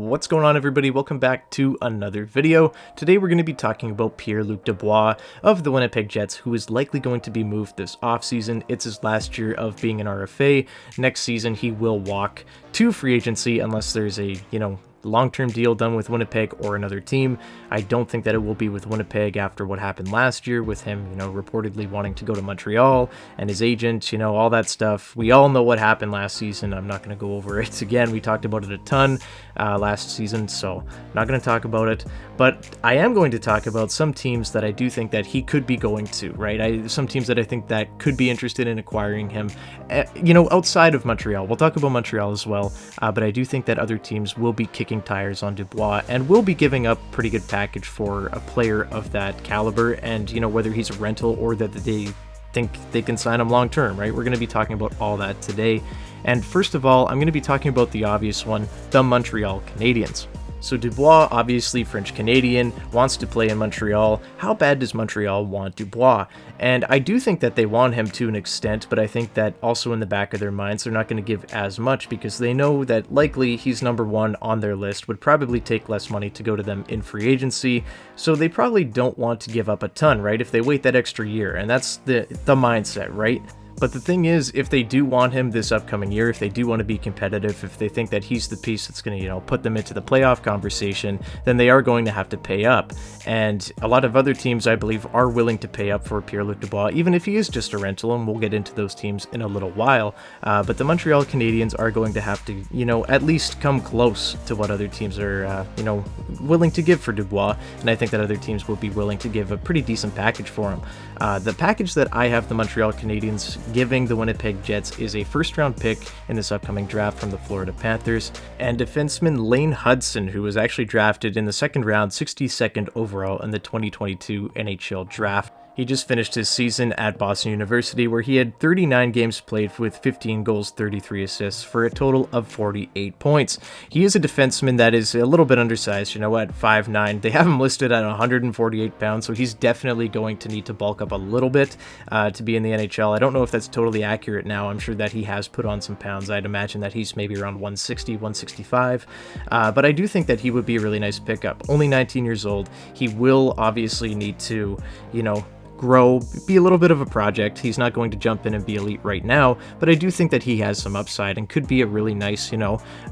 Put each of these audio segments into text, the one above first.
What's going on, everybody? Welcome back to another video. Today we're going to be talking about Pierre Luc Dubois of the Winnipeg Jets, who is likely going to be moved this offseason. It's his last year of being an RFA. Next season he will walk to free agency unless there's a, long-term deal done with Winnipeg or another team. I don't think that it will be with Winnipeg after what happened last year with him, reportedly wanting to go to Montreal and his agent, all that stuff. We all know what happened last season. I'm not going to go over it again. We talked about it a ton last season, so I'm not going to talk about it. But I am going to talk about some teams that I do think that he could be going to, right? Some teams that I think that could be interested in acquiring him, outside of Montreal. We'll talk about Montreal as well, but I do think that other teams will be kicking tires on Dubois and will be giving up pretty good package for a player of that caliber, and whether he's a rental or that they think they can sign him long term, right? We're going to be talking about all that today. And first of all, I'm going to be talking about the obvious one, the Montreal Canadiens. So Dubois, obviously French Canadian, wants to play in Montreal. How bad does Montreal want Dubois? And I do think that they want him to an extent, but I think that also in the back of their minds, they're not going to give as much because they know that likely he's number one on their list, would probably take less money to go to them in free agency. So they probably don't want to give up a ton, right? If they wait that extra year, and that's the mindset, right? But the thing is, if they do want him this upcoming year, if they do want to be competitive, if they think that he's the piece that's going to, put them into the playoff conversation, then they are going to have to pay up. And a lot of other teams, I believe, are willing to pay up for Pierre Luc Dubois, even if he is just a rental, and we'll get into those teams in a little while. But the Montreal Canadiens are going to have to, at least come close to what other teams are, willing to give for Dubois. And I think that other teams will be willing to give a pretty decent package for him. The package that I have the Montreal Canadiens giving the Winnipeg Jets is a first-round pick in this upcoming draft from the Florida Panthers, and defenseman Lane Hudson, who was actually drafted in the second round, 62nd overall in the 2022 NHL draft. He just finished his season at Boston University, where he had 39 games played with 15 goals, 33 assists, for a total of 48 points. He is a defenseman that is a little bit undersized, at 5'9". They have him listed at 148 pounds, so he's definitely going to need to bulk up a little bit to be in the NHL. I don't know if that's totally accurate now. I'm sure that he has put on some pounds. I'd imagine that he's maybe around 160, 165. But I do think that he would be a really nice pickup. Only 19 years old. He will obviously need to, grow, be a little bit of a project. He's not going to jump in and be elite right now, but I do think that he has some upside and could be a really nice,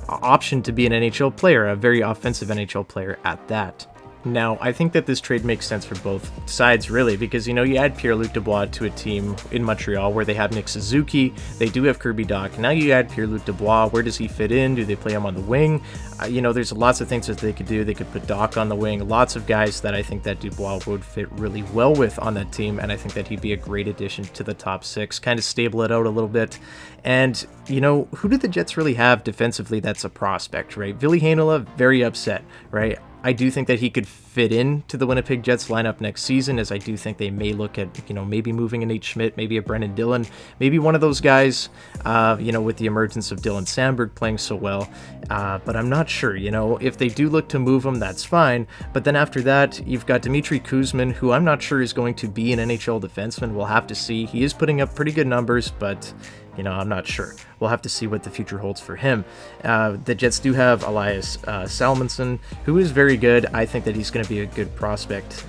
option to be an NHL player, a very offensive NHL player at that. Now, I think that this trade makes sense for both sides, really, because, you add Pierre Luc Dubois to a team in Montreal where they have Nick Suzuki, they do have Kirby Dach. Now you add Pierre Luc Dubois, where does he fit in? Do they play him on the wing? There's lots of things that they could do. They could put Dach on the wing, lots of guys that I think that Dubois would fit really well with on that team, and I think that he'd be a great addition to the top six, kind of stable it out a little bit. And, who do the Jets really have defensively that's a prospect, right? Ville Heinola, very upset, right? I do think that he could fit into the Winnipeg Jets lineup next season, as I do think they may look at, maybe moving a Nate Schmidt, maybe a Brendan Dillon, maybe one of those guys, with the emergence of Dylan Sandberg playing so well. But I'm not sure, if they do look to move him, that's fine. But then after that, you've got Dmitry Kuzmin, who I'm not sure is going to be an NHL defenseman. We'll have to see. He is putting up pretty good numbers, but I'm not sure. We'll have to see what the future holds for him. The Jets do have Elias Salmonson, who is very good. I think that he's going to be a good prospect,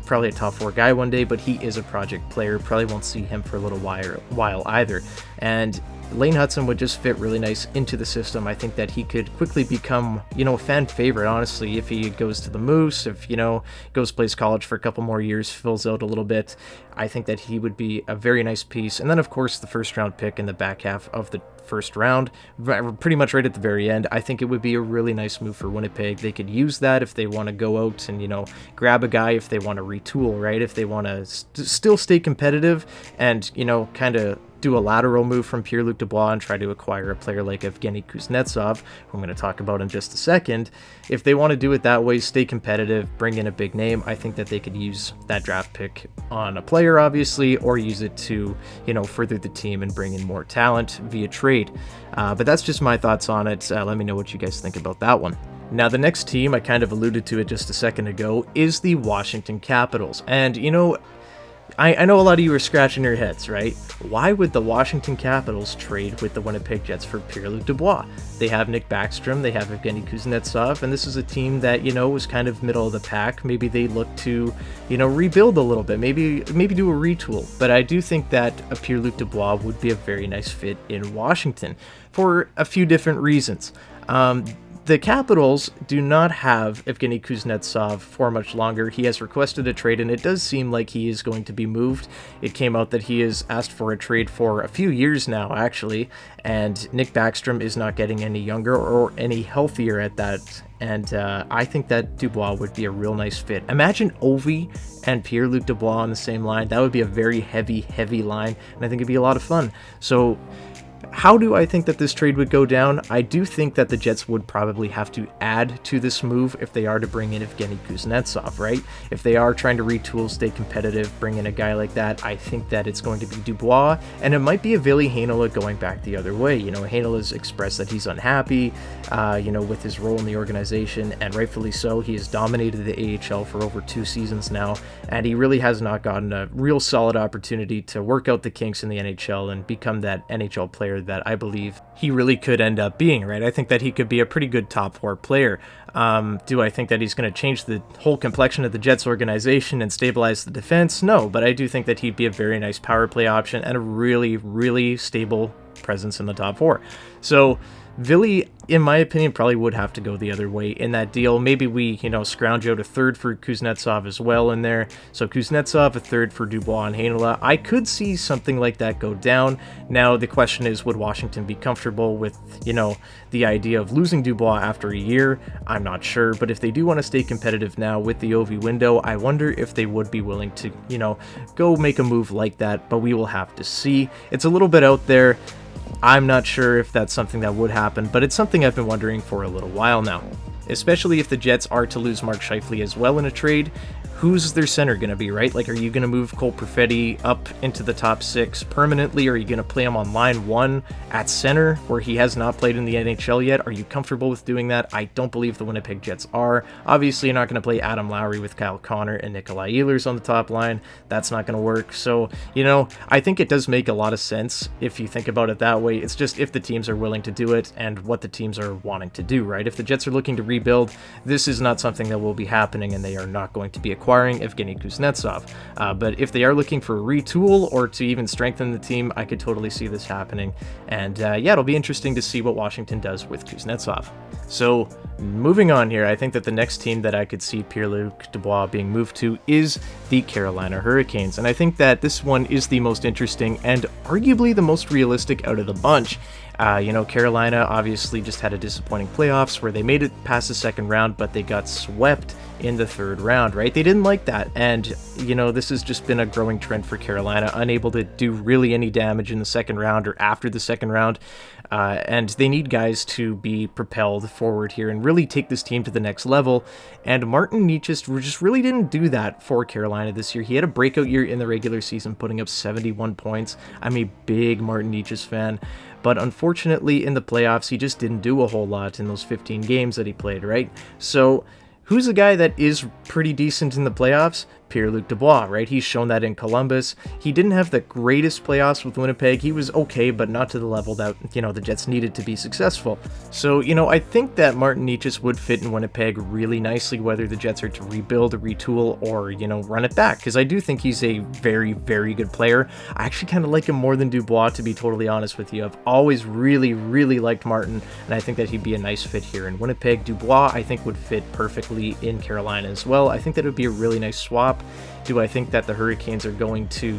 probably a top four guy one day, but he is a project player. Probably won't see him for a little while either. And Lane Hudson would just fit really nice into the system. I think that he could quickly become, a fan favorite, honestly, if he goes to the Moose, if, goes plays college for a couple more years, fills out a little bit. I think that he would be a very nice piece. And then, of course, the first round pick in the back half of the first round, pretty much right at the very end. I think it would be a really nice move for Winnipeg. They could use that if they want to go out and, grab a guy, if they want to retool, right? If they want to still stay competitive and, kind of do a lateral move from Pierre Luc Dubois and try to acquire a player like Evgeny Kuznetsov, who I'm going to talk about in just a second. If they want to do it that way, stay competitive, bring in a big name, I think that they could use that draft pick on a player, obviously, or use it to, further the team and bring in more talent via trade. But that's just my thoughts on it. Let me know what you guys think about that one. Now, the next team, I kind of alluded to it just a second ago, is the Washington Capitals. And, I know a lot of you are scratching your heads, right? Why would the Washington Capitals trade with the Winnipeg Jets for Pierre Luc Dubois? They have Nick Backstrom, they have Evgeny Kuznetsov, and this is a team that, was kind of middle of the pack. Maybe they look to, rebuild a little bit, maybe do a retool. But I do think that a Pierre Luc Dubois would be a very nice fit in Washington for a few different reasons. The Capitals do not have Evgeny Kuznetsov for much longer. He has requested a trade, and it does seem like he is going to be moved. It came out that he has asked for a trade for a few years now, actually, and Nick Backstrom is not getting any younger or any healthier at that, and I think that Dubois would be a real nice fit. Imagine Ovi and Pierre Luc Dubois on the same line. That would be a very heavy line, and I think it'd be a lot of fun. So how do I think that this trade would go down? I do think that the Jets would probably have to add to this move if they are to bring in Evgeny Kuznetsov, right? If they are trying to retool, stay competitive, bring in a guy like that, I think that it's going to be Dubois, and it might be a Ville Heinola going back the other way. Heinola's expressed that he's unhappy, with his role in the organization, and rightfully so. He has dominated the AHL for over 2 seasons now, and he really has not gotten a real solid opportunity to work out the kinks in the NHL and become that NHL player that I believe he really could end up being, right? I think that he could be a pretty good top 4 player. Do I think that he's going to change the whole complexion of the Jets organization and stabilize the defense? No, but I do think that he'd be a very nice power play option and a really stable presence in the top 4. So Ville, in my opinion, probably would have to go the other way in that deal. Maybe we, scrounge out a third for Kuznetsov as well in there. So Kuznetsov, a third for Dubois and Heinola. I could see something like that go down. Now, the question is, would Washington be comfortable with, the idea of losing Dubois after a year? I'm not sure, but if they do want to stay competitive now with the OV window, I wonder if they would be willing to, go make a move like that, but we will have to see. It's a little bit out there. I'm not sure if that's something that would happen, but it's something I've been wondering for a little while now. Especially if the Jets are to lose Mark Scheifele as well in a trade. Who's their center going to be, right? Like, are you going to move Cole Perfetti up into the top 6 permanently? Are you going to play him on line 1 at center where he has not played in the NHL yet? Are you comfortable with doing that? I don't believe the Winnipeg Jets are. Obviously, you're not going to play Adam Lowry with Kyle Connor and Nikolai Ehlers on the top line. That's not going to work. So, I think it does make a lot of sense if you think about it that way. It's just if the teams are willing to do it and what the teams are wanting to do, right? If the Jets are looking to rebuild, this is not something that will be happening, and they are not going to be acquiring Evgeny Kuznetsov. But if they are looking for a retool or to even strengthen the team, I could totally see this happening. And it'll be interesting to see what Washington does with Kuznetsov. So moving on here, I think that the next team that I could see Pierre Luc Dubois being moved to is the Carolina Hurricanes. And I think that this one is the most interesting and arguably the most realistic out of the bunch. Carolina obviously just had a disappointing playoffs where they made it past the second round, but they got swept in the third round, right? They didn't like that. And, this has just been a growing trend for Carolina, unable to do really any damage in the second round or after the second round. And they need guys to be propelled forward here and really take this team to the next level. And Martin Necas just really didn't do that for Carolina this year. He had a breakout year in the regular season, putting up 71 points. I'm a big Martin Necas fan. But unfortunately, in the playoffs, he just didn't do a whole lot in those 15 games that he played, right? So who's a guy that is pretty decent in the playoffs? Pierre Luc Dubois, right? He's shown that in Columbus. He didn't have the greatest playoffs with Winnipeg. He was okay, but not to the level that, the Jets needed to be successful. So, I think that Martin Necas would fit in Winnipeg really nicely, whether the Jets are to rebuild, retool, or, run it back, because I do think he's a very good player. I actually kind of like him more than Dubois, to be totally honest with you. I've always really liked Martin, and I think that he'd be a nice fit here in Winnipeg. Dubois, I think, would fit perfectly in Carolina as well. I think that it would be a really nice swap. Do I think that the Hurricanes are going to,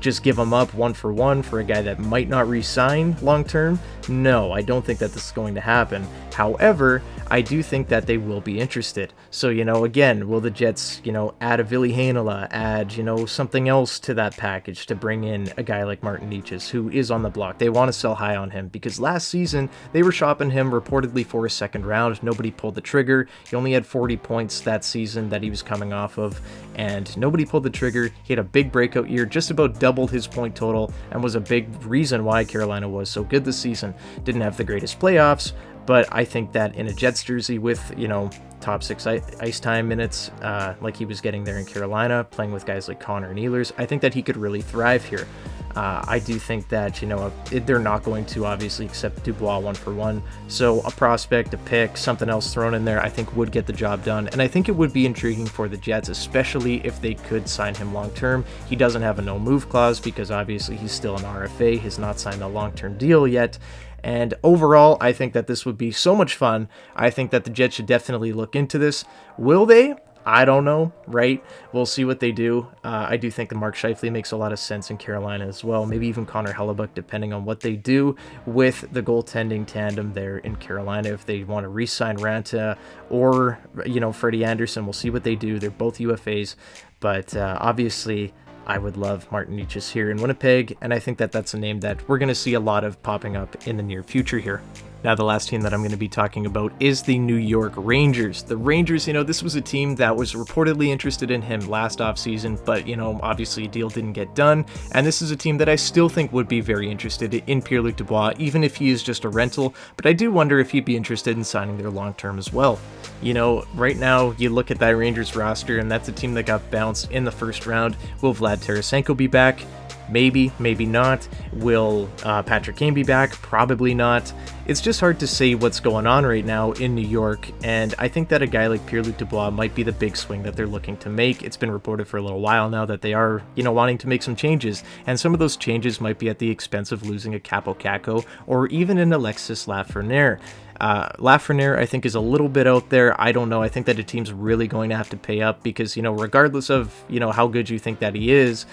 just give him up 1-for-1 for a guy that might not re-sign long-term? No, I don't think that this is going to happen. However, I do think that they will be interested. So, again, will the Jets, add a Ville Heinola, add, something else to that package to bring in a guy like Martin Necas, who is on the block? They want to sell high on him because last season they were shopping him reportedly for a second round. Nobody pulled the trigger. He only had 40 points that season that he was coming off of, and nobody pulled the trigger. He had a big breakout year, just about doubled his point total, and was a big reason why Carolina was so good this season. Didn't have the greatest playoffs, but I think that in a Jets jersey with, top 6 ice time minutes like he was getting there in Carolina, playing with guys like Connor and Ehlers, I think that he could really thrive here. I do think that, they're not going to obviously accept Dubois 1-for-1. So a prospect, a pick, something else thrown in there, I think would get the job done. And I think it would be intriguing for the Jets, especially if they could sign him long-term. He doesn't have a no-move clause because obviously he's still an RFA. He's not signed a long-term deal yet. And overall, I think that this would be so much fun. I think that the Jets should definitely look into this. Will they? I don't know, right? We'll see what they do. I do think that Mark Scheifele makes a lot of sense in Carolina as well. Maybe even Connor Hellebuyck, depending on what they do with the goaltending tandem there in Carolina. If they want to re-sign Ranta or, Freddie Anderson, we'll see what they do. They're both UFAs. But obviously, I would love Martin Necas here in Winnipeg, and I think that that's a name that we're going to see a lot of popping up in the near future here. Now, the last team that I'm going to be talking about is the New York Rangers. The Rangers, this was a team that was reportedly interested in him last offseason, but, obviously a deal didn't get done. And this is a team that I still think would be very interested in Pierre Luc Dubois, even if he is just a rental. But I do wonder if he'd be interested in signing there long term as well. Right now, you look at that Rangers roster, and that's a team that got bounced in the first round. Will Vlad Tarasenko be back? Maybe, maybe not. Will Patrick Kane be back? Probably not. It's just hard to say what's going on right now in New York, and I think that a guy like Pierre Luc Dubois might be the big swing that they're looking to make. It's been reported for a little while now that they are, wanting to make some changes, and some of those changes might be at the expense of losing a Capo Caco or even an Alexis Lafreniere. Lafreniere, I think, is a little bit out there. I don't know. I think that a team's really going to have to pay up because, regardless of, how good you think that he is,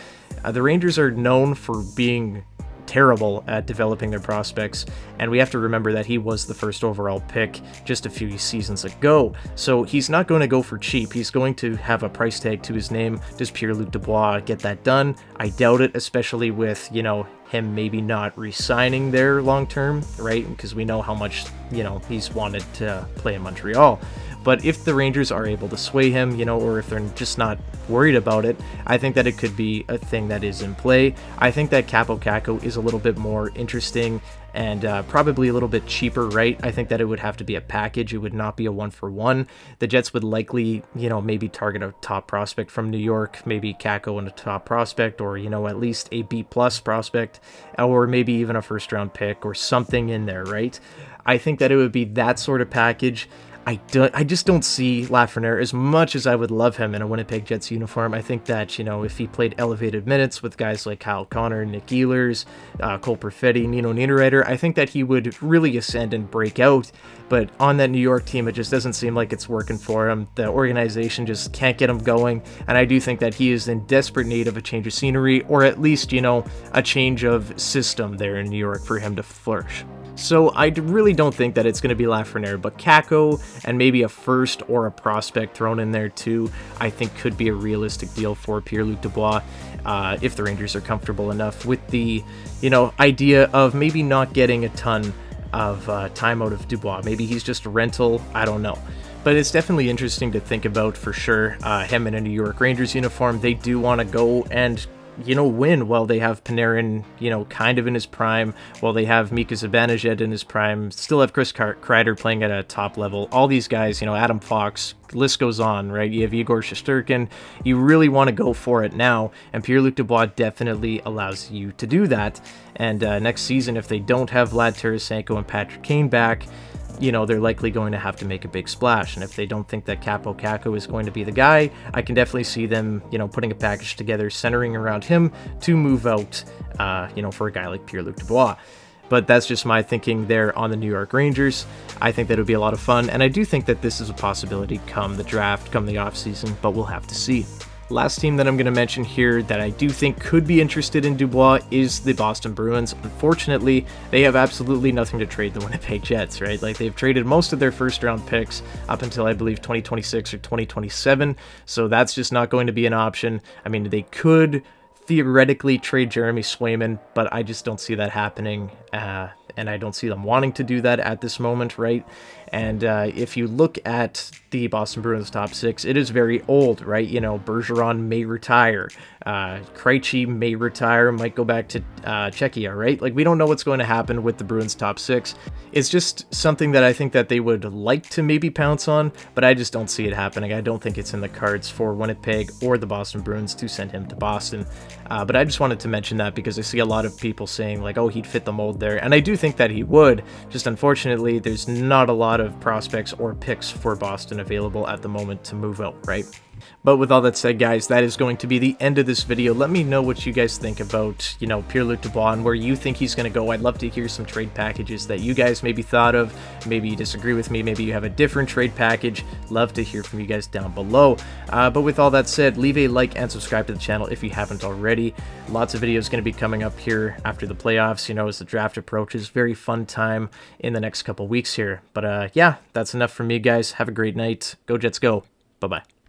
the Rangers are known for being terrible at developing their prospects, and we have to remember that he was the first overall pick just a few seasons ago. So he's not going to go for cheap. He's going to have a price tag to his name. Does Pierre-Luc Dubois get that done? I doubt it, especially with, him maybe not re-signing there long-term, right? Because we know how much, he's wanted to play in Montreal. But if the Rangers are able to sway him, or if they're just not worried about it, I think that it could be a thing that is in play. I think that Capo Caco is a little bit more interesting and probably a little bit cheaper, right? I think that it would have to be a package. It would not be a 1-for-1. The Jets would likely, maybe target a top prospect from New York, maybe Caco and a top prospect, or, at least a B+ prospect, or maybe even a first-round pick or something in there, right? I think that it would be that sort of package. I just don't see Lafreniere, as much as I would love him in a Winnipeg Jets uniform. I think that, if he played elevated minutes with guys like Kyle Connor, Nick Ehlers, Cole Perfetti, Nino Niederreiter, I think that he would really ascend and break out. But on that New York team, it just doesn't seem like it's working for him. The organization just can't get him going. And I do think that he is in desperate need of a change of scenery, or at least, a change of system there in New York for him to flourish. So I really don't think that it's going to be Lafreniere, but Caco and maybe a first or a prospect thrown in there too, I think could be a realistic deal for Pierre-Luc Dubois if the Rangers are comfortable enough with the, idea of maybe not getting a ton of time out of Dubois. Maybe he's just a rental. I don't know. But it's definitely interesting to think about for sure. Him in a New York Rangers uniform, they do want to go and win while they have Panarin, kind of in his prime, while they have Mika Zibanejad in his prime, still have Chris Kreider playing at a top level. All these guys, Adam Fox, list goes on, right? You have Igor Shesterkin. You really want to go for it now, and Pierre-Luc Dubois definitely allows you to do that. And next season, if they don't have Vlad Tarasenko and Patrick Kane back, they're likely going to have to make a big splash. And if they don't think that Capo Caco is going to be the guy, I can definitely see them, putting a package together, centering around him to move out, for a guy like Pierre-Luc Dubois. But that's just my thinking there on the New York Rangers. I think that it would be a lot of fun, and I do think that this is a possibility come the draft, come the offseason, but we'll have to see. Last team that I'm going to mention here that I do think could be interested in Dubois is the Boston Bruins. Unfortunately, they have absolutely nothing to trade the Winnipeg Jets, right? Like, they've traded most of their first-round picks up until, I believe, 2026 or 2027, so that's just not going to be an option. I mean, they could theoretically trade Jeremy Swayman, but I just don't see that happening. and I don't see them wanting to do that at this moment, right? And if you look at the Boston Bruins top six, it is very old, right? You know, Bergeron may retire, Krejci may retire, might go back to Czechia, right? Like, we don't know what's going to happen with the Bruins top six. It's just something that I think that they would like to maybe pounce on, but I just don't see it happening. I don't think it's in the cards for Winnipeg or the Boston Bruins to send him to Boston. But I just wanted to mention that because I see a lot of people saying like, oh, he'd fit the mold there. And I do think that he would, just unfortunately, there's not a lot of prospects or picks for Boston available at the moment to move out, right? But with all that said, guys, that is going to be the end of this video. Let me know what you guys think about, you know, Pierre Luc Dubois and where you think he's going to go. I'd love to hear some trade packages that you guys maybe thought of. Maybe you disagree with me. Maybe you have a different trade package. Love to hear from you guys down below. But with all that said, leave a like and subscribe to the channel if you haven't already. Lots of videos going to be coming up here after the playoffs, you know, as the draft approaches. Very fun time in the next couple weeks here. But yeah, that's enough from me, guys. Have a great night. Go Jets, go. Bye-bye.